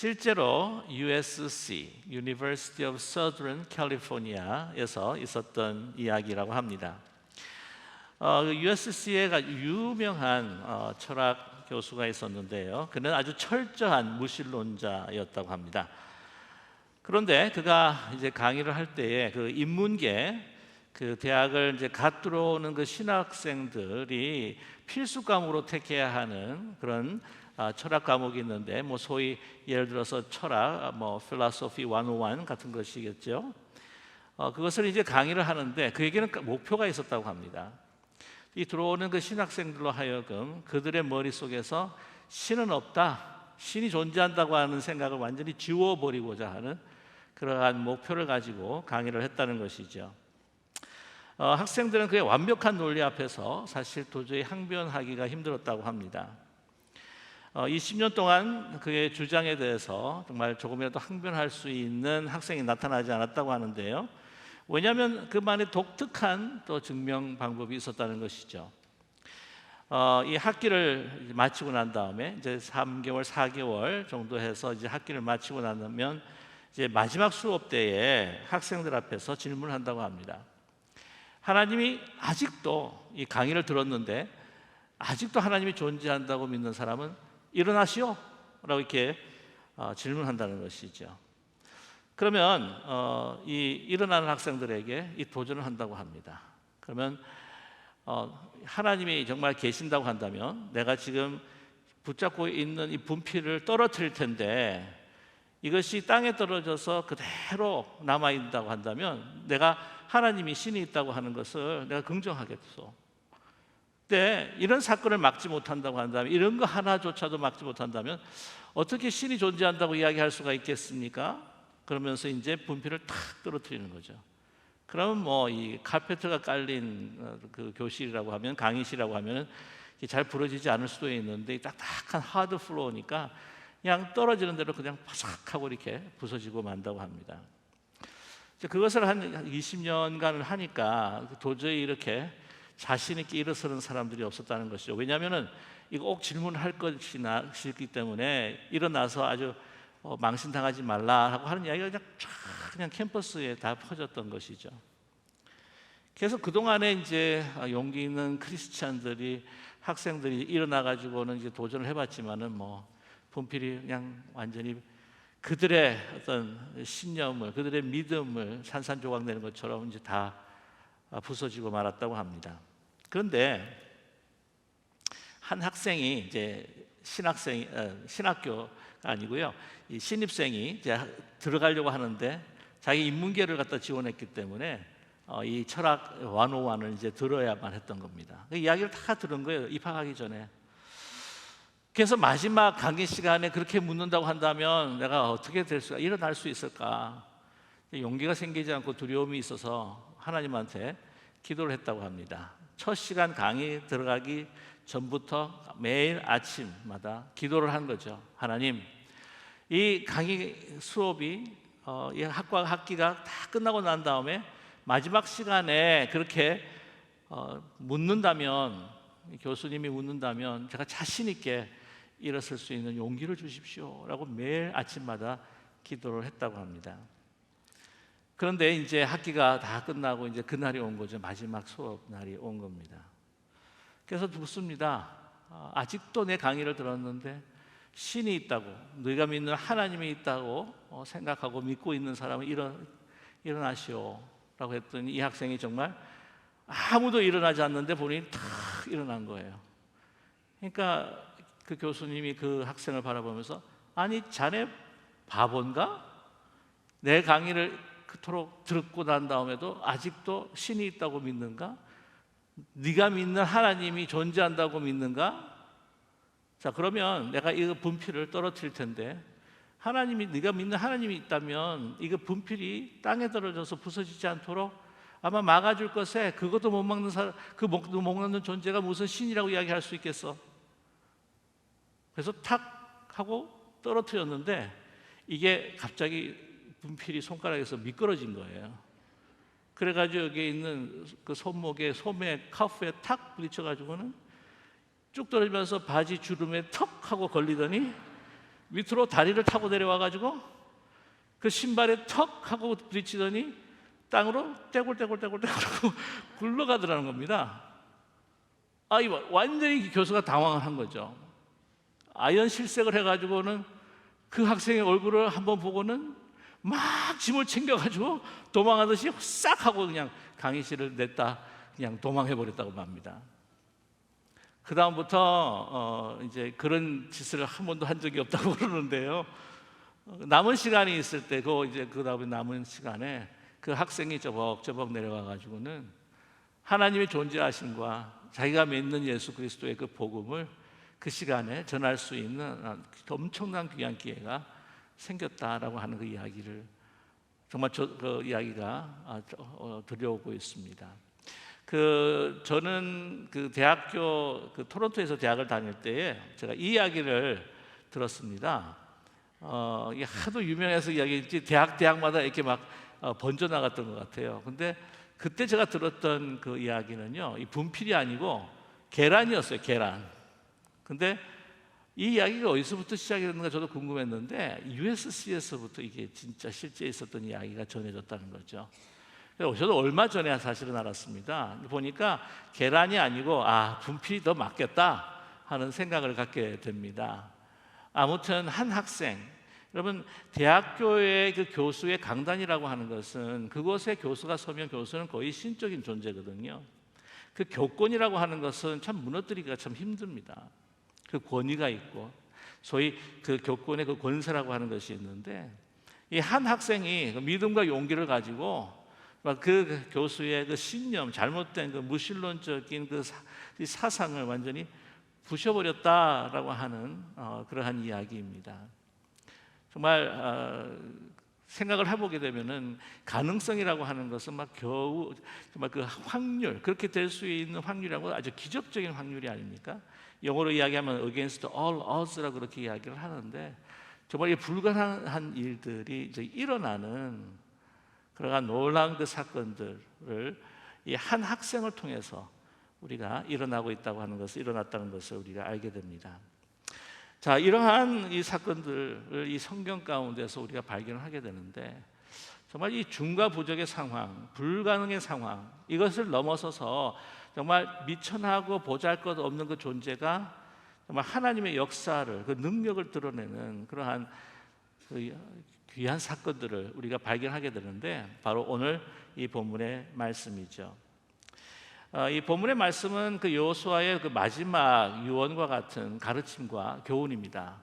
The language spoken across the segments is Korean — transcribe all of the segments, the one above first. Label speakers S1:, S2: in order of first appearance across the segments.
S1: 실제로 USC, University of Southern California에서 있었던 이야기라고 합니다. USC에 유명한 철학 교수가 있었는데요. 그는 아주 철저한 무신론자였다고 합니다. 그런데 그가 이제 강의를 할 때에 그 인문계 그 대학을 이제 갓 들어오는 그 신학생들이 필수 과목으로 택해야 하는 그런 철학 과목이 있는데, 뭐 소위 예를 들어서 철학, 뭐 Philosophy 101 같은 것이겠죠. 그것을 이제 강의를 하는데 그에게는 목표가 있었다고 합니다. 이 들어오는 그 신학생들로 하여금 그들의 머릿속에서 신은 없다, 신이 존재한다고 하는 생각을 완전히 지워버리고자 하는 그러한 목표를 가지고 강의를 했다는 것이죠. 학생들은 그의 완벽한 논리 앞에서 사실 도저히 항변하기가 힘들었다고 합니다. 20년 동안 그의 주장에 대해서 정말 조금이라도 항변할 수 있는 학생이 나타나지 않았다고 하는데요. 왜냐하면 그만의 독특한 또 증명 방법이 있었다는 것이죠. 이 학기를 마치고 난 다음에 이제 3개월, 4개월 정도 해서 이제 학기를 마치고 나면 이제 마지막 수업 때에 학생들 앞에서 질문을 한다고 합니다. 하나님이 아직도 이 강의를 들었는데 아직도 하나님이 존재한다고 믿는 사람은 일어나시오 라고 이렇게 질문한다는 것이죠. 그러면 이 일어나는 학생들에게 이 도전을 한다고 합니다. 그러면 하나님이 정말 계신다고 한다면 내가 지금 붙잡고 있는 이 분필을 떨어뜨릴 텐데 이것이 땅에 떨어져서 그대로 남아있다고 한다면 내가 하나님이 신이 있다고 하는 것을 내가 긍정하겠소. 근데 이런 사건을 막지 못한다고 한다면, 이런 거 하나조차도 막지 못한다면 어떻게 신이 존재한다고 이야기할 수가 있겠습니까? 그러면서 이제 분필을 탁 떨어뜨리는 거죠. 그러면 뭐 이 카페트가 깔린 그 교실이라고 하면, 강의실이라고 하면 잘 부러지지 않을 수도 있는데 딱딱한 하드 플로어니까 그냥 떨어지는 대로 그냥 바삭하고 이렇게 부서지고 만다고 합니다. 그것을 한 20년간을 하니까 도저히 이렇게 자신 있게 일어서는 사람들이 없었다는 것이죠. 왜냐하면 이거 꼭 질문할 것이기 때문에 일어나서 아주 망신당하지 말라라고 하는 이야기가 그냥 캠퍼스에 다 퍼졌던 것이죠. 그래서 그동안에 이제 용기 있는 크리스찬들이, 학생들이 일어나 가지고는 이제 도전을 해봤지만은 뭐 분필이 그냥 완전히 그들의 어떤 신념을, 그들의 믿음을 산산조각내는 것처럼 이제 다 부서지고 말았다고 합니다. 그런데 한 학생이 이제 신학교가 아니고요, 이 신입생이 이제 들어가려고 하는데 자기 인문계를 갖다 지원했기 때문에 이 철학 101을 이제 들어야만 했던 겁니다. 그 이야기를 다 들은 거예요, 입학하기 전에. 그래서 마지막 강의 시간에 그렇게 묻는다고 한다면 내가 어떻게 일어날 수 있을까? 용기가 생기지 않고 두려움이 있어서 하나님한테 기도를 했다고 합니다. 첫 시간 강의 들어가기 전부터 매일 아침마다 기도를 한 거죠. 하나님, 이 강의 수업이 이 학기가 다 끝나고 난 다음에 마지막 시간에 그렇게 묻는다면, 교수님이 묻는다면 제가 자신 있게 일어설 수 있는 용기를 주십시오 라고 매일 아침마다 기도를 했다고 합니다. 그런데 이제 학기가 다 끝나고 이제 그날이 온 거죠. 마지막 수업 날이 온 겁니다. 그래서 묻습니다. 아직도 내 강의를 들었는데 신이 있다고, 네가 믿는 하나님이 있다고 생각하고 믿고 있는 사람은 일어나시오 라고 했더니 이 학생이 정말 아무도 일어나지 않는데 본인이 탁 일어난 거예요. 그러니까 그 교수님이 그 학생을 바라보면서, 아니 자네 바본가? 내 강의를 그토록 듣고 난 다음에도 아직도 신이 있다고 믿는가? 네가 믿는 하나님이 존재한다고 믿는가? 자, 그러면 내가 이 분필을 떨어뜨릴 텐데, 네가 믿는 하나님이 있다면 이거 분필이 땅에 떨어져서 부서지지 않도록 아마 막아줄 것에 그것도 못 막는 사람, 그 못 막는 존재가 무슨 신이라고 이야기할 수 있겠어? 그래서 탁 하고 떨어뜨렸는데 이게 갑자기 분필이 손가락에서 미끄러진 거예요. 그래가지고 여기 있는 그 손목에, 소매, 카프에 탁 부딪혀가지고는 쭉 떨어지면서 바지 주름에 턱 하고 걸리더니 밑으로 다리를 타고 내려와 가지고 그 신발에 턱 하고 부딪히더니 땅으로 떼굴떼굴떼굴떼굴 굴러가더라는 겁니다. 이거 완전히 교수가 당황을 한 거죠. 아연 실색을 해가지고는 그 학생의 얼굴을 한번 보고는 막 짐을 챙겨가지고 도망하듯이 싹 하고 그냥 강의실을 냈다 그냥 도망해버렸다고 합니다. 그 다음부터 이제 그런 짓을 한 번도 한 적이 없다고 그러는데요. 남은 시간이 있을 때 그 다음에 남은 시간에 그 학생이 저벅저벅 내려와 가지고는 하나님의 존재하심과 자기가 믿는 예수 그리스도의 그 복음을 그 시간에 전할 수 있는 엄청난 귀한 기회가 생겼다라고 하는 그 이야기를 정말 그 이야기가 들려오고 있습니다. 저는 그 대학교 토론토에서 대학을 다닐 때에 제가 이 이야기를 들었습니다. 이게 하도 유명해서 이야기지 대학마다 이렇게 막 번져 나갔던 것 같아요. 근데 그때 제가 들었던 그 이야기는요, 이 분필이 아니고 계란이었어요. 계란. 근데 이 이야기가 어디서부터 시작이 됐는가 저도 궁금했는데 USC에서부터 이게 진짜 실제 있었던 이야기가 전해졌다는 거죠. 저도 얼마 전에 사실은 알았습니다. 보니까 계란이 아니고 분필이 더 맞겠다 하는 생각을 갖게 됩니다. 아무튼 한 학생, 여러분 대학교의 그 교수의 강단이라고 하는 것은 그곳에 교수가 서면 교수는 거의 신적인 존재거든요. 그 교권이라고 하는 것은 참 무너뜨리기가 참 힘듭니다. 그 권위가 있고 소위 그 교권의 그 권세라고 하는 것이 있는데 이 한 학생이 그 믿음과 용기를 가지고 그 교수의 그 신념, 잘못된 그 무신론적인 그 사상을 완전히 부셔버렸다라고 하는 그러한 이야기입니다. 정말 생각을 해보게 되면은 가능성이라고 하는 것은 겨우 정말 그 확률, 그렇게 될 수 있는 확률이라고 아주 기적적인 확률이 아닙니까? 영어로 이야기하면 against all odds라고 그렇게 이야기를 하는데 정말 불가능한 일들이 이제 일어나는 그러한 놀라운 그 사건들을 이 한 학생을 통해서 우리가 일어났다는 것을 우리가 알게 됩니다. 자, 이러한 이 사건들을 이 성경 가운데서 우리가 발견하게 되는데 정말 이 중과 부족의 상황, 불가능의 상황, 이것을 넘어서서 정말 미천하고 보잘것없는 그 존재가 정말 하나님의 역사를, 그 능력을 드러내는 그러한 그 귀한 사건들을 우리가 발견하게 되는데 바로 오늘 이 본문의 말씀이죠. 이 본문의 말씀은 그 여호수아의 그 마지막 유언과 같은 가르침과 교훈입니다.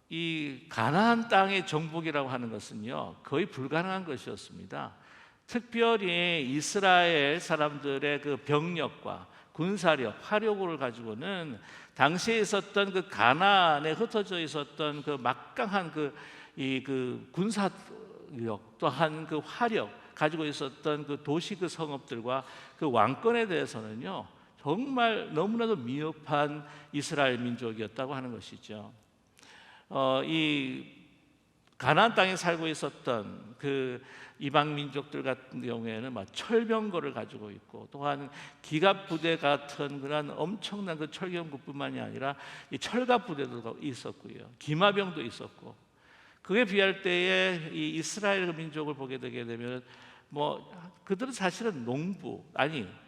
S1: 이 가나안 땅의 정복이라고 하는 것은요 거의 불가능한 것이었습니다. 특별히 이스라엘 사람들의 그 병력과 군사력, 화력을 가지고는 당시에 있었던 그 가나안에 흩어져 있었던 그 막강한 그 군사력 또한 그 화력 가지고 있었던 그 도시 그 성읍들과 그 왕권에 대해서는요 정말 너무나도 미흡한 이스라엘 민족이었다고 하는 것이죠. 이 가나안 땅에 살고 있었던 그 이방 민족들 같은 경우에는 철병거를 가지고 있고 또한 기갑 부대 같은 그런 엄청난 그 철경구뿐만이 아니라 이 철갑 부대도 있었고요, 기마병도 있었고, 그에 비할 때에 이 이스라엘 민족을 보게 되게 되면 그들은 사실은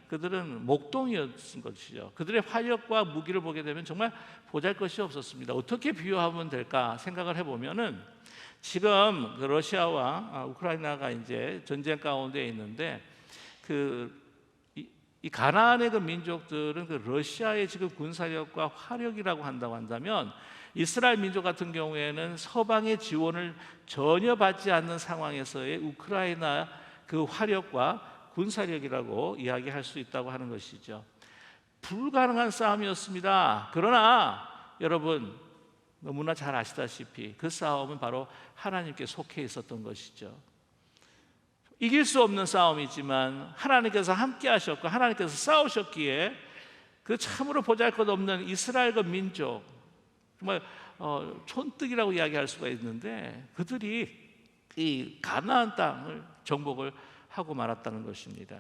S1: 그들은 목동이었던 것이죠. 그들의 화력과 무기를 보게 되면 정말 보잘것이 없었습니다. 어떻게 비유하면 될까 생각을 해보면은 지금 그 러시아와 우크라이나가 이제 전쟁 가운데 있는데 이 가나안의 그 민족들은 그 러시아의 지금 군사력과 화력이라고 한다면 이스라엘 민족 같은 경우에는 서방의 지원을 전혀 받지 않는 상황에서의 우크라이나 그 화력과 군사력이라고 이야기할 수 있다고 하는 것이죠. 불가능한 싸움이었습니다. 그러나 여러분 너무나 잘 아시다시피 그 싸움은 바로 하나님께 속해 있었던 것이죠. 이길 수 없는 싸움이지만 하나님께서 함께 하셨고 하나님께서 싸우셨기에 그 참으로 보잘것없는 이스라엘 그 민족, 정말 촌뜨기라고 이야기할 수가 있는데 그들이 이 가나안 땅을 정복을 하고 말았다는 것입니다.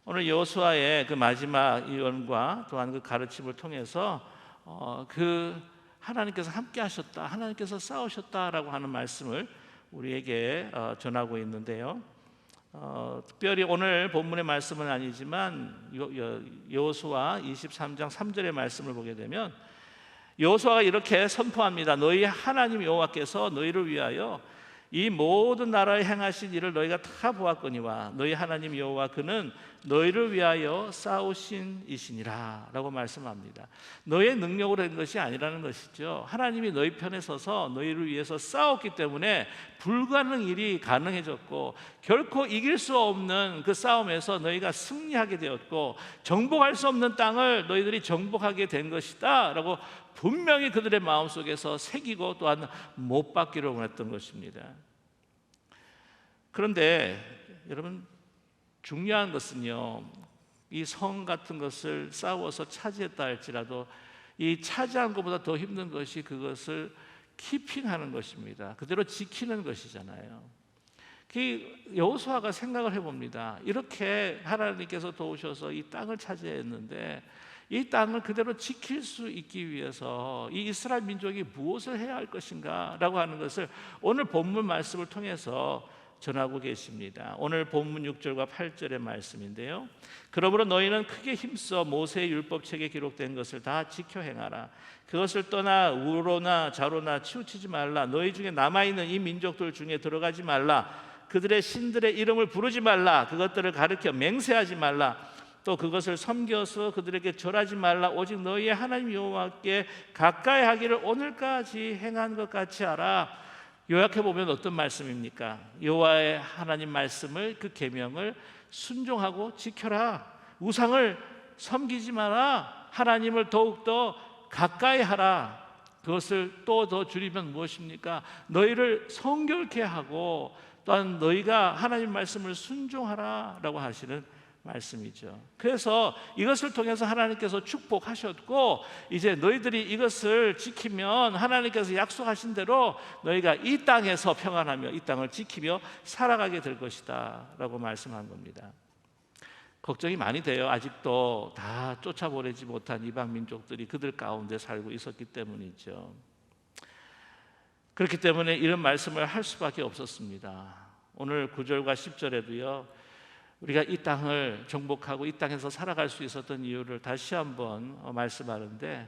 S1: 오늘 여호수아의 그 마지막 예언과 또한 그 가르침을 통해서 그 하나님께서 함께 하셨다, 하나님께서 싸우셨다라고 하는 말씀을 우리에게 전하고 있는데요. 특별히 오늘 본문의 말씀은 아니지만 여호수아 23장 3절의 말씀을 보게 되면 여호수아가 이렇게 선포합니다. 너희 하나님 여호와께서 너희를 위하여 이 모든 나라에 행하신 일을 너희가 다 보았거니와 너희 하나님 여호와 그는 너희를 위하여 싸우신 이시니라 라고 말씀합니다. 너희의 능력으로 된 것이 아니라는 것이죠. 하나님이 너희 편에 서서 너희를 위해서 싸웠기 때문에 불가능한 일이 가능해졌고 결코 이길 수 없는 그 싸움에서 너희가 승리하게 되었고 정복할 수 없는 땅을 너희들이 정복하게 된 것이다 라고 분명히 그들의 마음속에서 새기고 또한 못 받기를 원했던 것입니다. 그런데 여러분, 중요한 것은요, 이 성 같은 것을 싸워서 차지했다 할지라도 이 차지한 것보다 더 힘든 것이 그것을 키핑하는 것입니다. 그대로 지키는 것이잖아요. 여호수아가 생각을 해봅니다. 이렇게 하나님께서 도우셔서 이 땅을 차지했는데 이 땅을 그대로 지킬 수 있기 위해서 이 이스라엘 민족이 무엇을 해야 할 것인가 라고 하는 것을 오늘 본문 말씀을 통해서 전하고 계십니다. 오늘 본문 6절과 8절의 말씀인데요. 그러므로 너희는 크게 힘써 모세의 율법책에 기록된 것을 다 지켜 행하라. 그것을 떠나 우로나 좌로나 치우치지 말라. 너희 중에 남아있는 이 민족들 중에 들어가지 말라. 그들의 신들의 이름을 부르지 말라. 그것들을 가르쳐 맹세하지 말라. 또 그것을 섬겨서 그들에게 절하지 말라. 오직 너희의 하나님 여호와께 가까이 하기를 오늘까지 행한 것 같이 하라. 요약해 보면 어떤 말씀입니까? 여호와의 하나님 말씀을, 그 계명을 순종하고 지켜라. 우상을 섬기지 마라. 하나님을 더욱더 가까이 하라. 그것을 또 더 줄이면 무엇입니까? 너희를 성결케 하고 또한 너희가 하나님 말씀을 순종하라 라고 하시는 말씀이죠. 그래서 이것을 통해서 하나님께서 축복하셨고 이제 너희들이 이것을 지키면 하나님께서 약속하신 대로 너희가 이 땅에서 평안하며 이 땅을 지키며 살아가게 될 것이다 라고 말씀한 겁니다. 걱정이 많이 돼요. 아직도 다 쫓아보내지 못한 이방 민족들이 그들 가운데 살고 있었기 때문이죠. 그렇기 때문에 이런 말씀을 할 수밖에 없었습니다. 오늘 9절과 10절에도요 우리가 이 땅을 정복하고 이 땅에서 살아갈 수 있었던 이유를 다시 한번 말씀하는데,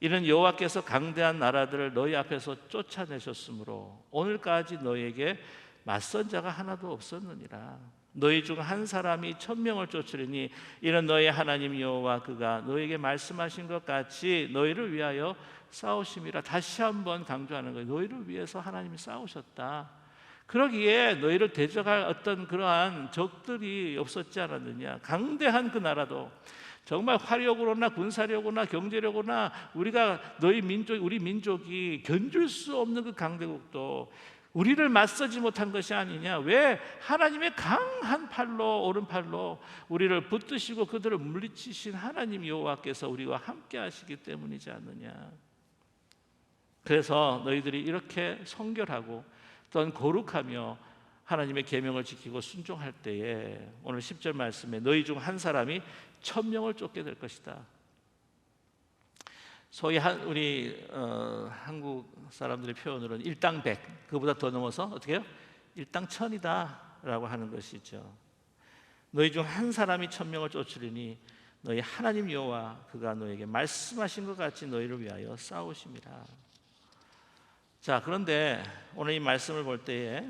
S1: 이는 여호와께서 강대한 나라들을 너희 앞에서 쫓아내셨으므로 오늘까지 너희에게 맞선 자가 하나도 없었느니라. 너희 중 한 사람이 1000명을 쫓으리니 이는 너희 하나님 여호와 그가 너희에게 말씀하신 것 같이 너희를 위하여 싸우심이라. 다시 한번 강조하는 거예요. 너희를 위해서 하나님이 싸우셨다. 그러기에 너희를 대적할 어떤 그러한 적들이 없었지 않았느냐. 강대한 그 나라도 정말 화력으로나 군사력으로나 경제력으로나 우리 민족이 견줄 수 없는 그 강대국도 우리를 맞서지 못한 것이 아니냐. 왜? 하나님의 강한 팔로, 오른팔로 우리를 붙드시고 그들을 물리치신 하나님 여호와께서 우리와 함께 하시기 때문이지 않느냐. 그래서 너희들이 이렇게 성결하고 또한 거룩하며 하나님의 계명을 지키고 순종할 때에 오늘 10절 말씀에 너희 중 한 사람이 1000명을 쫓게 될 것이다. 소위 우리 한국 사람들의 표현으로는 일당 100, 그보다 더 넘어서 어떻게 해요? 일당 1000이다 라고 하는 것이죠. 너희 중 한 사람이 1000명을 쫓으리니 너희 하나님 여호와 그가 너에게 말씀하신 것 같이 너희를 위하여 싸우심이라. 자, 그런데 오늘 이 말씀을 볼 때에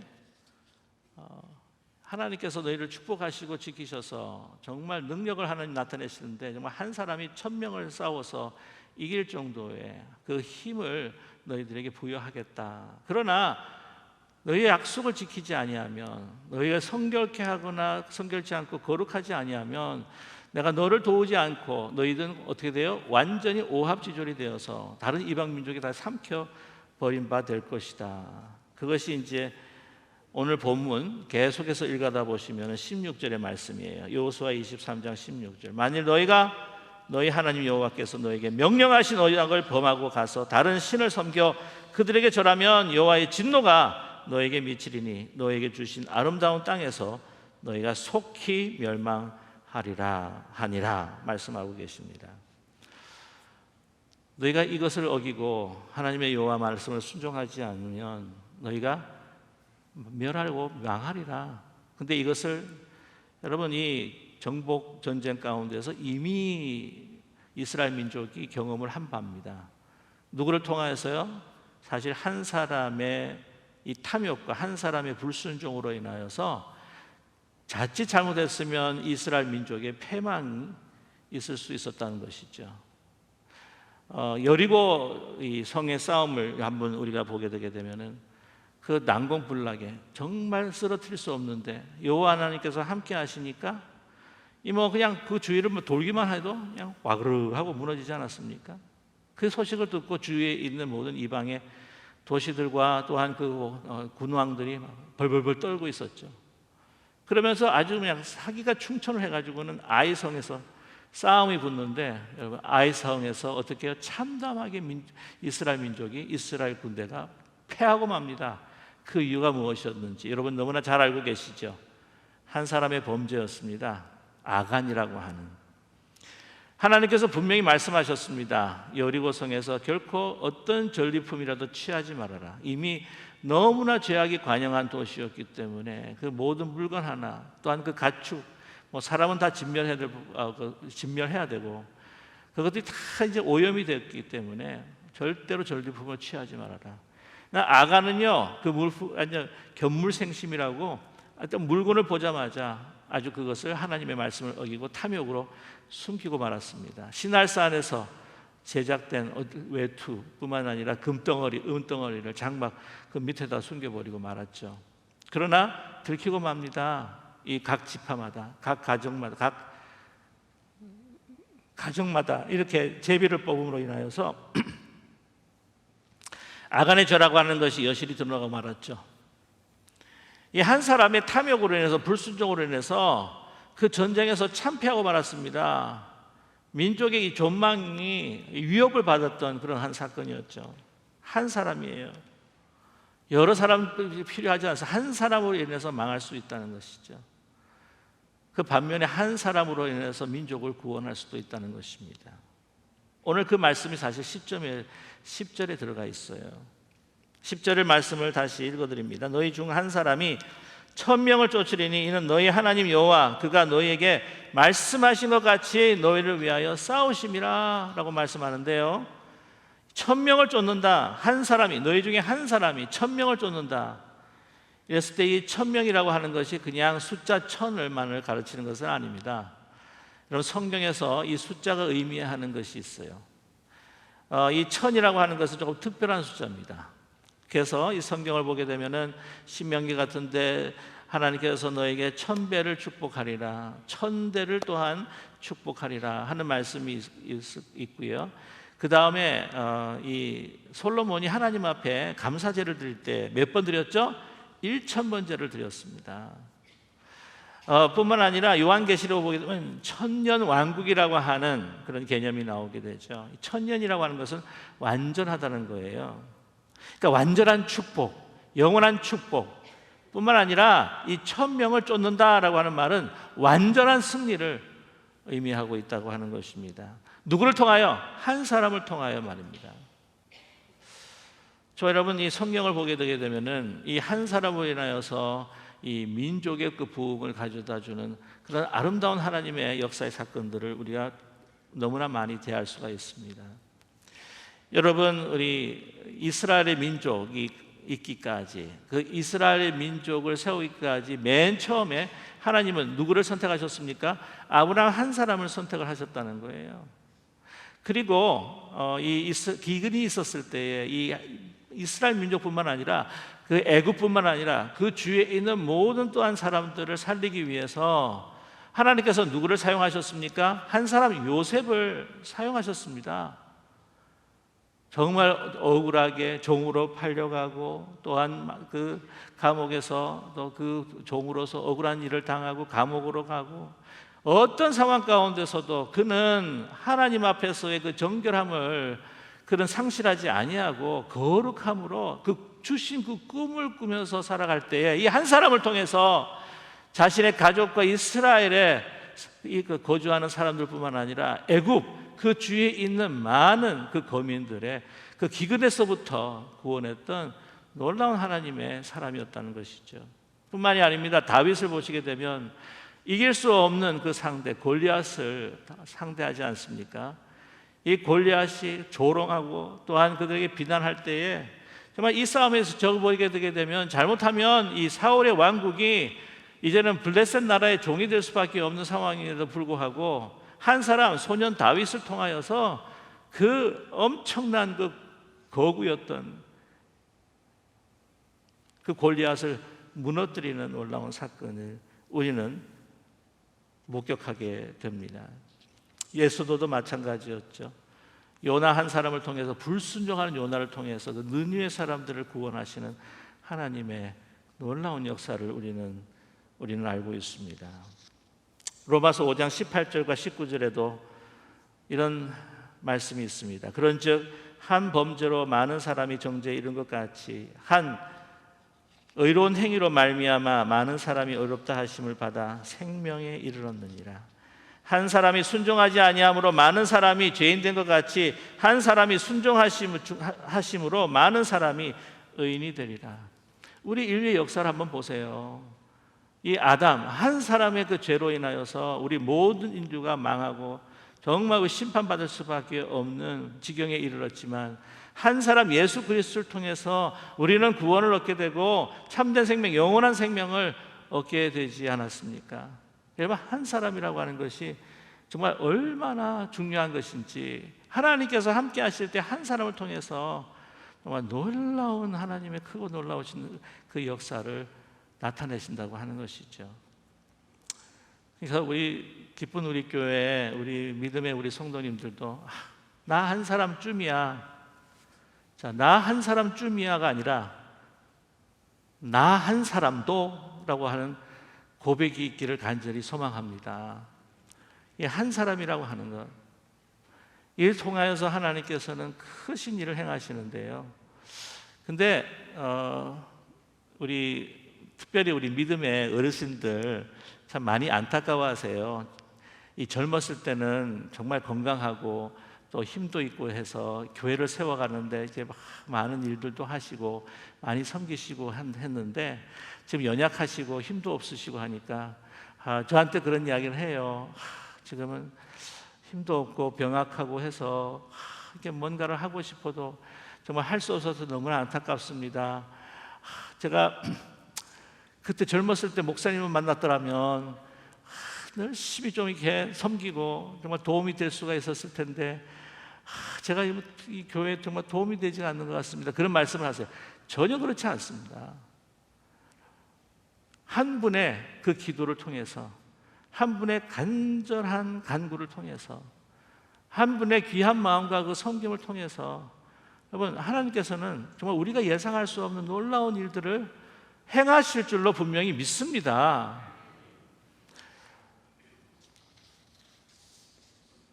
S1: 하나님께서 너희를 축복하시고 지키셔서 정말 능력을 하나님 나타내시는데 정말 한 사람이 1000명을 싸워서 이길 정도의 그 힘을 너희들에게 부여하겠다. 그러나 너희의 약속을 지키지 아니하면, 너희가 성결케 하거나 성결치 않고 거룩하지 아니하면 내가 너를 도우지 않고 너희들은 어떻게 돼요? 완전히 오합지졸이 되어서 다른 이방 민족이 다 삼켜 버린 바 될 것이다. 그것이 이제 오늘 본문 계속해서 읽어다 보시면 16절의 말씀이에요. 여호수아 23장 16절. 만일 너희 하나님 여호와께서 너에게 명령하신 언약을 범하고 가서 다른 신을 섬겨 그들에게 절하면 여호와의 진노가 너에게 미치리니 너에게 주신 아름다운 땅에서 너희가 속히 멸망하리라 하니라 말씀하고 계십니다. 너희가 이것을 어기고 하나님의 여호와 말씀을 순종하지 않으면 너희가 멸하고 망하리라. 근데 이것을 여러분, 이 정복 전쟁 가운데서 이미 이스라엘 민족이 경험을 한 바입니다. 누구를 통하여서요? 사실 한 사람의 이 탐욕과 한 사람의 불순종으로 인하여서 자칫 잘못했으면 이스라엘 민족의 패망이 있을 수 있었다는 것이죠. 여리고 이 성의 싸움을 한번 우리가 보게 되게 되면은 그 난공불락에 정말 쓰러뜨릴 수 없는데 여호와 하나님께서 함께 하시니까 이 뭐 그냥 그 주위를 뭐 돌기만 해도 그냥 와그르 하고 무너지지 않았습니까? 그 소식을 듣고 주위에 있는 모든 이방의 도시들과 또한 그 군왕들이 벌벌벌 떨고 있었죠. 그러면서 아주 그냥 사기가 충천을 해가지고는 아이성에서 싸움이 붙는데, 여러분, 아이성에서 어떻게 해요? 참담하게 이스라엘 민족이, 이스라엘 군대가 패하고 맙니다. 그 이유가 무엇이었는지 여러분 너무나 잘 알고 계시죠? 한 사람의 범죄였습니다. 아간이라고 하는. 하나님께서 분명히 말씀하셨습니다. 여리고성에서 결코 어떤 전리품이라도 취하지 말아라. 이미 너무나 죄악이 관영한 도시였기 때문에 그 모든 물건 하나, 또한 그 가축, 뭐 사람은 다 진멸해야 되고 그것들이 다 이제 오염이 됐기 때문에 절대로 전리품을 취하지 말아라. 아간은요, 견물생심이라고 어떤 물건을 보자마자 아주 그것을 하나님의 말씀을 어기고 탐욕으로 숨기고 말았습니다. 시날산에서 제작된 외투뿐만 아니라 금덩어리, 은덩어리를 장막 그 밑에다 숨겨버리고 말았죠. 그러나 들키고 맙니다. 이 각 지파마다, 각 가정마다 이렇게 제비를 뽑음으로 인하여서 아간의 죄라고 하는 것이 여실히 드러나고 말았죠. 이 한 사람의 탐욕으로 인해서, 불순종으로 인해서 그 전쟁에서 참패하고 말았습니다. 민족의 이 존망이 위협을 받았던 그런 한 사건이었죠. 한 사람이에요. 여러 사람들이 필요하지 않아서 한 사람으로 인해서 망할 수 있다는 것이죠. 그 반면에 한 사람으로 인해서 민족을 구원할 수도 있다는 것입니다. 오늘 그 말씀이 사실 10절에 들어가 있어요. 10절의 말씀을 다시 읽어드립니다. 너희 중 한 사람이 1000명을 쫓으리니 이는 너희 하나님 여호와 그가 너희에게 말씀하신 것 같이 너희를 위하여 싸우심이라 라고 말씀하는데요, 1000명을 쫓는다. 한 사람이, 너희 중에 한 사람이 1000명을 쫓는다. 이랬을 때 이 1000명이라고 하는 것이 그냥 숫자 1000을만을 가르치는 것은 아닙니다. 여러분, 성경에서 이 숫자가 의미하는 것이 있어요. 이 1000이라고 하는 것은 조금 특별한 숫자입니다. 그래서 이 성경을 보게 되면은 신명기 같은데 하나님께서 너에게 1000배를 축복하리라, 1000대를 또한 축복하리라 하는 말씀이 있고요. 그 다음에 이 솔로몬이 하나님 앞에 감사제를 드릴 때 몇 번 드렸죠? 1000번제를 드렸습니다. 뿐만 아니라 요한계시록 보게 되면 천년 왕국이라고 하는 그런 개념이 나오게 되죠. 천년이라고 하는 것은 완전하다는 거예요. 그러니까 완전한 축복, 영원한 축복 뿐만 아니라 이 1000명을 쫓는다라고 하는 말은 완전한 승리를 의미하고 있다고 하는 것입니다. 누구를 통하여? 한 사람을 통하여 말입니다. 저 여러분, 이 성경을 보게 되게 되면은 이 한 사람으로 인하여서 이 민족의 그 부흥을 가져다주는 그런 아름다운 하나님의 역사의 사건들을 우리가 너무나 많이 대할 수가 있습니다. 여러분, 우리 이스라엘의 민족이 있기까지, 그 이스라엘의 민족을 세우기까지 맨 처음에 하나님은 누구를 선택하셨습니까? 아브라함 한 사람을 선택을 하셨다는 거예요. 그리고 이 기근이 있었을 때에 이 이스라엘 민족뿐만 아니라 그 애굽뿐만 아니라 그 주위에 있는 모든 또한 사람들을 살리기 위해서 하나님께서 누구를 사용하셨습니까? 한 사람, 요셉을 사용하셨습니다. 정말 억울하게 종으로 팔려가고 또한 그 감옥에서 또 그 종으로서 억울한 일을 당하고 감옥으로 가고, 어떤 상황 가운데서도 그는 하나님 앞에서의 그 정결함을 그는 상실하지 아니하고 거룩함으로 그 주신 그 꿈을 꾸면서 살아갈 때에 이 한 사람을 통해서 자신의 가족과 이스라엘에 거주하는 사람들뿐만 아니라 애굽 그 주위에 있는 많은 그 거민들의 그 기근에서부터 구원했던 놀라운 하나님의 사람이었다는 것이죠. 뿐만이 아닙니다. 다윗을 보시게 되면 이길 수 없는 그 상대 골리앗을 상대하지 않습니까? 이 골리앗이 조롱하고 또한 그들에게 비난할 때에 정말 이 싸움에서 적을 보이게 되게 되면 잘못하면 이 사울의 왕국이 이제는 블레셋 나라의 종이 될 수밖에 없는 상황임에도 불구하고 한 사람 소년 다윗을 통하여서 그 엄청난 그 거구였던 그 골리앗을 무너뜨리는 놀라운 사건을 우리는 목격하게 됩니다. 예수도도 마찬가지였죠. 요나 한 사람을 통해서 불순종하는 요나를 통해서 느니웨 사람들을 구원하시는 하나님의 놀라운 역사를 우리는 알고 있습니다. 로마서 5장 18절과 19절에도 이런 말씀이 있습니다. 그런즉 한 범죄로 많은 사람이 정죄에 이른 것 같이 한 의로운 행위로 말미암아 많은 사람이 의롭다 하심을 받아 생명에 이르렀느니라. 한 사람이 순종하지 아니함으로 많은 사람이 죄인 된 것 같이 한 사람이 순종하심으로 많은 사람이 의인이 되리라. 우리 인류의 역사를 한번 보세요. 이 아담 한 사람의 그 죄로 인하여서 우리 모든 인류가 망하고 정말 심판받을 수밖에 없는 지경에 이르렀지만 한 사람 예수 그리스도를 통해서 우리는 구원을 얻게 되고 참된 생명, 영원한 생명을 얻게 되지 않았습니까? 여러분, 한 사람이라고 하는 것이 정말 얼마나 중요한 것인지, 하나님께서 함께 하실 때 한 사람을 통해서 정말 놀라운 하나님의 크고 놀라우신 그 역사를 나타내신다고 하는 것이죠. 그래서 우리 기쁜 우리 교회, 우리 믿음의 우리 성도님들도 나 한 사람쯤이야. 자, 나 한 사람쯤이야가 아니라 나 한 사람도라고 하는 고백이 있기를 간절히 소망합니다. 이 한 사람이라고 하는 것, 이를 통하여서 하나님께서는 크신 일을 행하시는데요. 근데 특별히 우리 믿음의 어르신들 참 많이 안타까워하세요. 이 젊었을 때는 정말 건강하고 또 힘도 있고 해서 교회를 세워가는데 이제 막 많은 일들도 하시고 많이 섬기시고 했는데 지금 연약하시고 힘도 없으시고 하니까 저한테 그런 이야기를 해요. 지금은 힘도 없고 병약하고 해서 이렇게 뭔가를 하고 싶어도 정말 할 수 없어서 너무나 안타깝습니다. 제가 그때 젊었을 때 목사님을 만났더라면 열심히 좀 이렇게 섬기고 정말 도움이 될 수가 있었을 텐데 제가 이 교회에 정말 도움이 되지 않는 것 같습니다. 그런 말씀을 하세요. 전혀 그렇지 않습니다. 한 분의 그 기도를 통해서, 한 분의 간절한 간구를 통해서, 한 분의 귀한 마음과 그 섬김을 통해서 여러분, 하나님께서는 정말 우리가 예상할 수 없는 놀라운 일들을 행하실 줄로 분명히 믿습니다.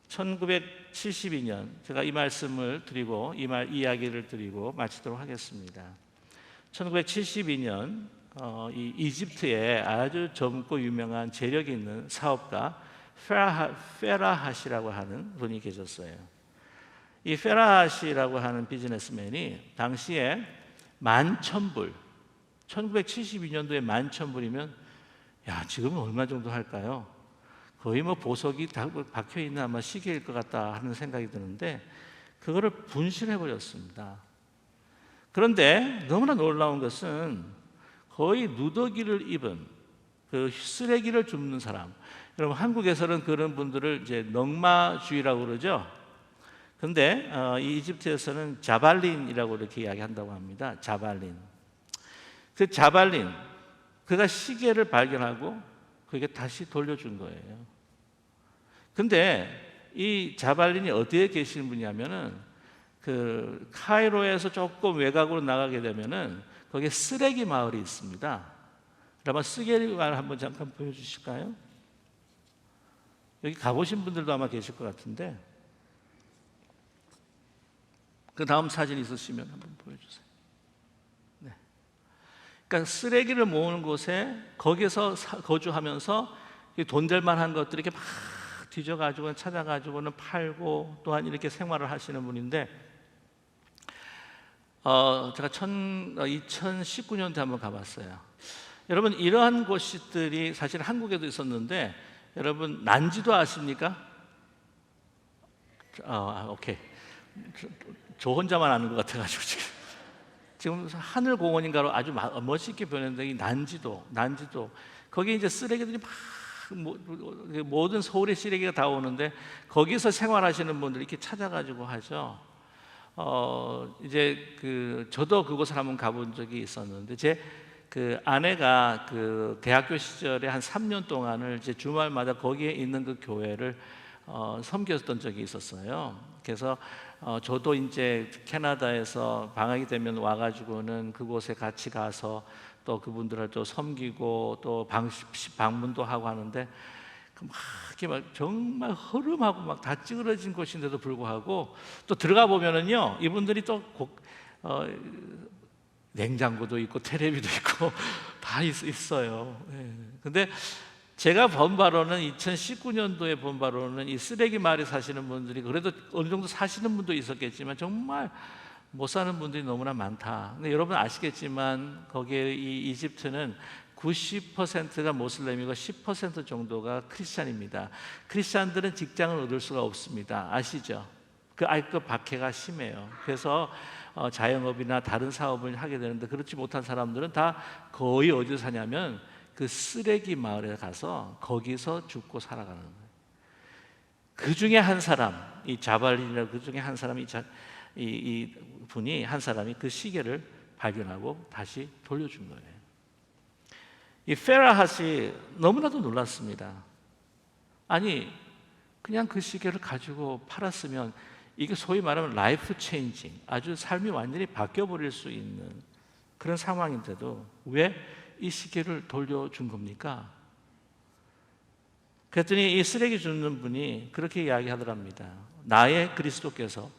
S1: 1972년 제가 이 말씀을 드리고 이 이야기를 드리고 마치도록 하겠습니다. 1972년 이 이집트에 아주 젊고 유명한 재력이 있는 사업가 페라하시라고 하는 분이 계셨어요. 이 페라하시라고 하는 비즈니스맨이 당시에 11,000불, 1972년도에 11,000불이면 지금은 얼마 정도 할까요? 거의 보석이 다 박혀있는 아마 시계일 것 같다 하는 생각이 드는데 그거를 분실해버렸습니다. 그런데 너무나 놀라운 것은 거의 누더기를 입은 그 쓰레기를 줍는 사람, 여러분 한국에서는 그런 분들을 이제 넝마주의라고 그러죠. 그런데 이 이집트에서는 자발린이라고 이렇게 이야기한다고 합니다. 자발린. 그 자발린, 그가 시계를 발견하고 그게 다시 돌려준 거예요. 근데 이 자발린이 어디에 계시는 분이냐면은 그 카이로에서 조금 외곽으로 나가게 되면은 거기에 쓰레기 마을이 있습니다. 그러면 쓰레기 마을 한번 잠깐 보여주실까요? 여기 가보신 분들도 아마 계실 것 같은데 그 다음 사진 있으시면 한번 보여주세요. 네. 그러니까 쓰레기를 모으는 곳에 거기서 거주하면서 돈 될 만한 것들이 이렇게 막 뒤져가지고는 찾아가지고는 팔고 또한 이렇게 생활을 하시는 분인데 제가 2019년도에 한번 가봤어요. 여러분 이러한 곳들이 사실 한국에도 있었는데 여러분 난지도 아십니까? 오케이. 저 혼자만 아는 것 같아가지고 지금 하늘공원인가로 아주 멋있게 변했는데 이 난지도 거기 이제 쓰레기들이 막 모든 서울의 쓰레기가 다 오는데 거기서 생활하시는 분들 이렇게 찾아가지고 하죠. 이제 저도 그곳을 한번 가본 적이 있었는데 제 아내가 대학교 시절에 한 3년 동안을 이제 주말마다 거기에 있는 그 교회를 섬겼던 적이 있었어요. 그래서 저도 이제 캐나다에서 방학이 되면 와가지고는 그곳에 같이 가서 또 그분들을 또 섬기고 또 방문도 하고 하는데 이렇게 막 정말 허름하고 막 다 찌그러진 곳인데도 불구하고 또 들어가 보면은요 이분들이 또 냉장고도 있고 텔레비도 있고 다 있어요. 근데 제가 본 바로는 2019년도에 본 바로는 이 쓰레기 마을에 사시는 분들이 그래도 어느 정도 사시는 분도 있었겠지만 정말 못 사는 분들이 너무나 많다. 근데 여러분 아시겠지만 거기에 이 이집트는 90%가 모슬렘이고 10% 정도가 크리스찬입니다. 크리스찬들은 직장을 얻을 수가 없습니다. 아시죠? 그 박해가 심해요. 그래서 자영업이나 다른 사업을 하게 되는데 그렇지 못한 사람들은 다 거의 어디서 사냐면 그 쓰레기 마을에 가서 거기서 죽고 살아가는 거예요. 그 중에 한 사람, 이 자발린이라는 그 중에 한 사람이 이 분이 한 사람이 그 시계를 발견하고 다시 돌려준 거예요. 이 페라핫이 너무나도 놀랐습니다. 아니 그냥 그 시계를 가지고 팔았으면 이게 소위 말하면 라이프 체인징, 아주 삶이 완전히 바뀌어 버릴 수 있는 그런 상황인데도 왜 이 시계를 돌려준 겁니까? 그랬더니 이 쓰레기 줍는 분이 그렇게 이야기하더랍니다. 나의 그리스도께서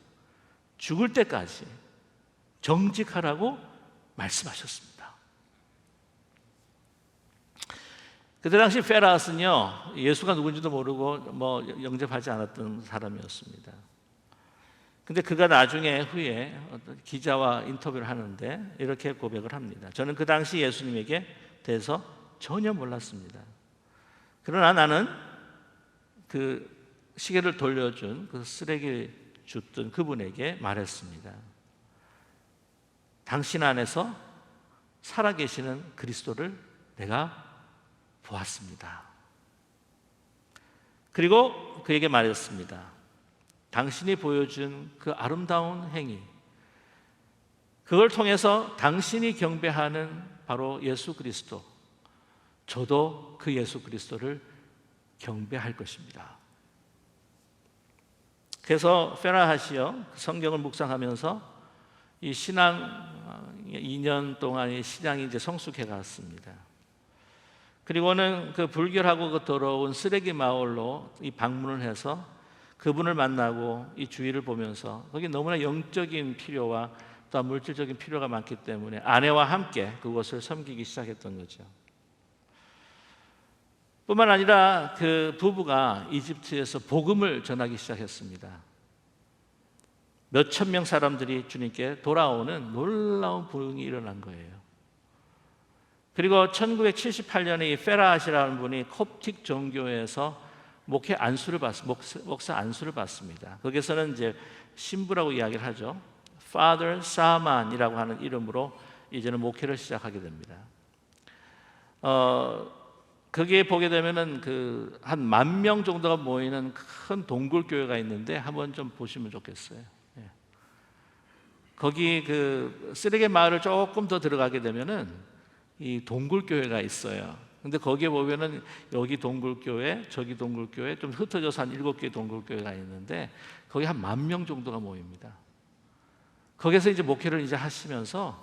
S1: 죽을 때까지 정직하라고 말씀하셨습니다. 그때 당시 페라스는요 예수가 누군지도 모르고 영접하지 않았던 사람이었습니다. 근데 그가 나중에 후에 기자와 인터뷰를 하는데 이렇게 고백을 합니다. 저는 그 당시 예수님에게 대해서 전혀 몰랐습니다. 그러나 나는 그 시계를 돌려준 그 쓰레기 줬던 그분에게 말했습니다. 당신 안에서 살아계시는 그리스도를 내가 보았습니다. 그리고 그에게 말했습니다. 당신이 보여준 그 아름다운 행위, 그걸 통해서 당신이 경배하는 바로 예수 그리스도, 저도 그 예수 그리스도를 경배할 것입니다. 그래서 페라핫이요 성경을 묵상하면서 이 신앙 2년 동안의 신앙이 이제 성숙해 갔습니다. 그리고는 그 불결하고 그 더러운 쓰레기 마을로 이 방문을 해서 그분을 만나고 이 주위를 보면서 거기 너무나 영적인 필요와 또 물질적인 필요가 많기 때문에 아내와 함께 그것을 섬기기 시작했던 거죠. 뿐만 아니라 그 부부가 이집트에서 복음을 전하기 시작했습니다. 몇천 명 사람들이 주님께 돌아오는 놀라운 부흥이 일어난 거예요. 그리고 1978년에 이 페라핫이라는 분이 콥틱 종교에서 목사 안수를 받습니다. 거기서는 이제 신부라고 이야기를 하죠. Father Saman이라고 하는 이름으로 이제는 목회를 시작하게 됩니다. 거기에 보게 되면은 한 10,000명 정도가 모이는 큰 동굴 교회가 있는데 한번 좀 보시면 좋겠어요. 거기 쓰레기 마을을 조금 더 들어가게 되면은 이 동굴 교회가 있어요. 근데 거기에 보면은 여기 동굴교회, 저기 동굴교회, 좀 흩어져서 한 7개의 동굴교회가 있는데 거기 한 10,000명 정도가 모입니다. 거기서 이제 목회를 이제 하시면서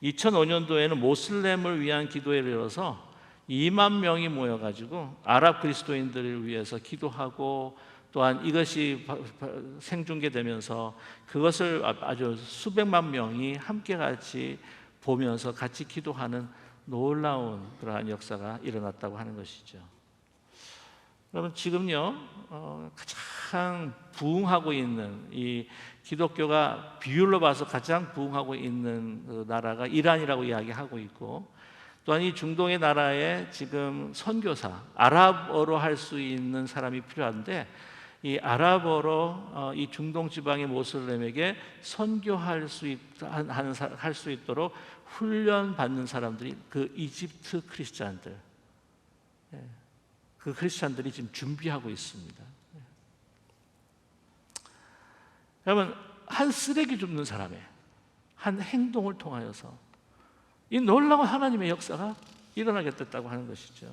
S1: 2005년도에는 모슬렘을 위한 기도회를 열어서 2만 명이 모여가지고 아랍 그리스도인들을 위해서 기도하고 또한 이것이 생중계되면서 그것을 아주 수백만 명이 함께 같이 보면서 같이 기도하는 놀라운 그러한 역사가 일어났다고 하는 것이죠. 여러분 지금요 가장 부흥하고 있는 이 기독교가 비율로 봐서 가장 부흥하고 있는 그 나라가 이란이라고 이야기하고 있고, 또한 이 중동의 나라에 지금 선교사, 아랍어로 할 수 있는 사람이 필요한데, 이 아랍어로 이 중동 지방의 모슬렘에게 선교할 할 수 있도록 훈련 받는 사람들이 그 이집트 크리스찬들, 그 크리스찬들이 지금 준비하고 있습니다. 여러분, 한 쓰레기 줍는 사람의 한 행동을 통하여서 이 놀라운 하나님의 역사가 일어나겠다고 하는 것이죠.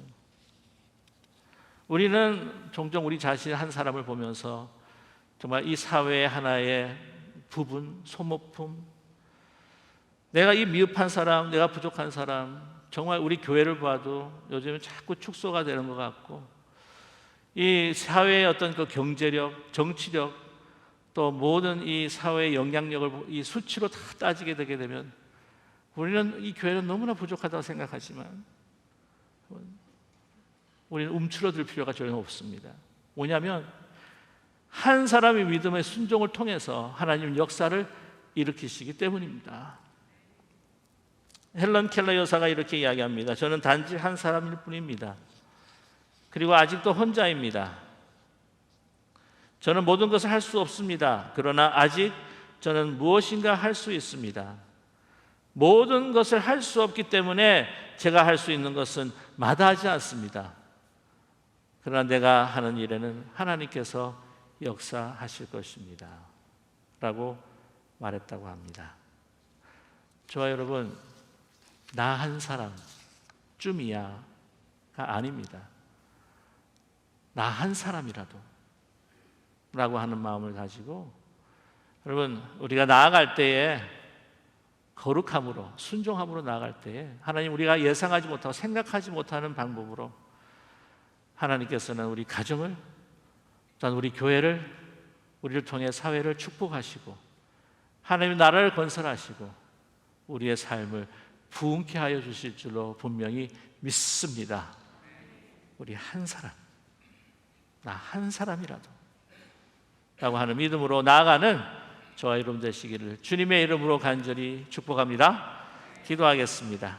S1: 우리는 종종 우리 자신 한 사람을 보면서 정말 이 사회의 하나의 부분, 소모품, 내가 이 미흡한 사람, 내가 부족한 사람, 정말 우리 교회를 봐도 요즘은 자꾸 축소가 되는 것 같고, 이 사회의 어떤 그 경제력, 정치력, 또 모든 이 사회의 영향력을 이 수치로 다 따지게 되게 되면 우리는 이 교회는 너무나 부족하다고 생각하지만 우리는 움츠러들 필요가 전혀 없습니다. 뭐냐면 한 사람의 믿음의 순종을 통해서 하나님 역사를 일으키시기 때문입니다. 헬런 켈러 여사가 이렇게 이야기합니다. 저는 단지 한 사람일 뿐입니다. 그리고 아직도 혼자입니다. 저는 모든 것을 할 수 없습니다. 그러나 아직 저는 무엇인가 할 수 있습니다. 모든 것을 할 수 없기 때문에 제가 할 수 있는 것은 마다하지 않습니다. 그러나 내가 하는 일에는 하나님께서 역사하실 것입니다. 라고 말했다고 합니다. 저와 여러분, 나 한 사람쯤이야가 아닙니다. 나 한 사람이라도 라고 하는 마음을 가지고, 여러분, 우리가 나아갈 때에 거룩함으로, 순종함으로 나아갈 때에 하나님, 우리가 예상하지 못하고 생각하지 못하는 방법으로 하나님께서는 우리 가정을, 또한 우리 교회를, 우리를 통해 사회를 축복하시고 하나님의 나라를 건설하시고 우리의 삶을 부흥케 하여 주실 줄로 분명히 믿습니다. 우리 한 사람, 나 한 사람이라도 라고 하는 믿음으로 나아가는 저와 여러분 되시기를 주님의 이름으로 간절히 축복합니다. 기도하겠습니다.